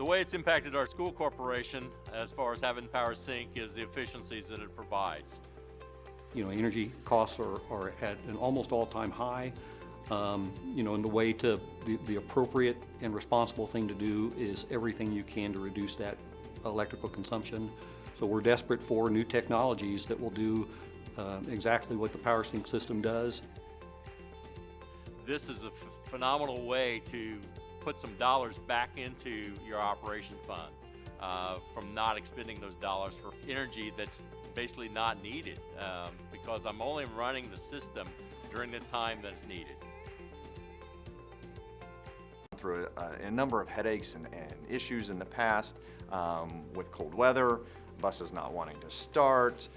way it's impacted our school corporation as far as having PowerSync is the efficiencies that it provides. Energy costs are at an almost all-time high. And the way to, the appropriate and responsible thing to do is everything you can to reduce that electrical consumption. So we're desperate for new technologies that will do exactly what the PowerSync system does. This is a phenomenal way to put some dollars back into your operation fund from not expending those dollars for energy that's basically not needed because I'm only running the system during the time that's needed. Through a number of headaches and issues in the past with cold weather, buses not wanting to start,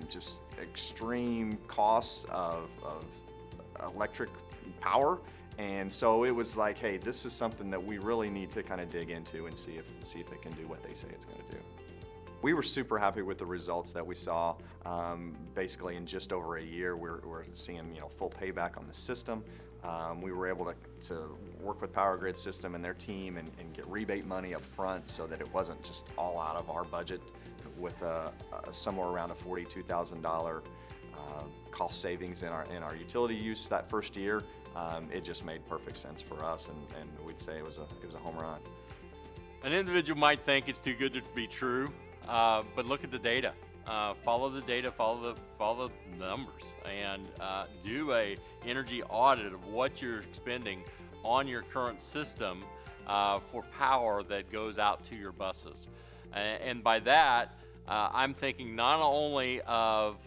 just extreme costs of electric power. And so it was like, hey, this is something that we really need to kind of dig into and see if it can do what they say it's going to do. We were super happy with the results that we saw. Basically, in just over a year, we're seeing full payback on the system. We were able to work with Power Grid System and their team and get rebate money up front so that it wasn't just all out of our budget, with somewhere around a $42,000 cost savings in our utility use that first year. It just made perfect sense for us, and we'd say it was a home run. An individual might think it's too good to be true, but look at the data. Follow the data, follow the numbers, and do a energy audit of what you're expending on your current system for power that goes out to your buses. And by that, I'm thinking not only of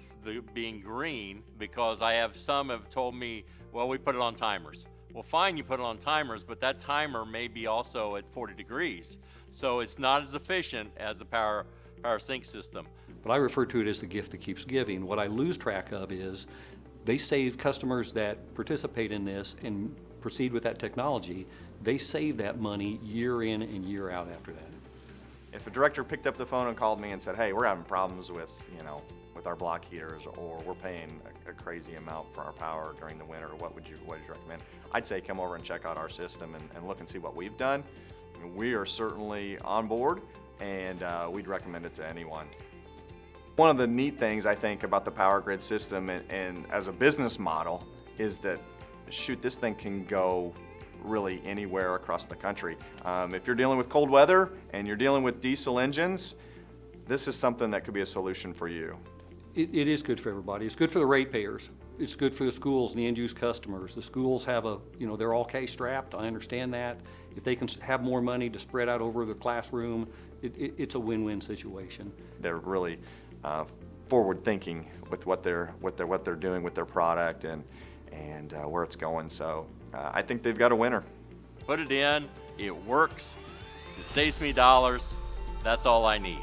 being green, because I have some have told me, well, we put it on timers. Well, fine, you put it on timers, but that timer may be also at 40 degrees. So it's not as efficient as the PowerSync system. But I refer to it as the gift that keeps giving. What I lose track of is they save customers that participate in this and proceed with that technology, they save that money year in and year out after that. If a director picked up the phone and called me and said, hey, we're having problems with our block heaters, or we're paying a crazy amount for our power during the winter, what would you recommend? I'd say come over and check out our system and look and see what we've done. We are certainly on board, and we'd recommend it to anyone. One of the neat things I think about the Power Grid system and as a business model is that, shoot, this thing can go really anywhere across the country. If you're dealing with cold weather and you're dealing with diesel engines, this is something that could be a solution for you. It is good for everybody. It's good for the ratepayers. It's good for the schools and the end-use customers. The schools have they're all cash-strapped. I understand that. If they can have more money to spread out over the classroom, it's a win-win situation. They're really forward-thinking with what they're doing with their product and where it's going. So I think they've got a winner. Put it in. It works. It saves me dollars. That's all I need.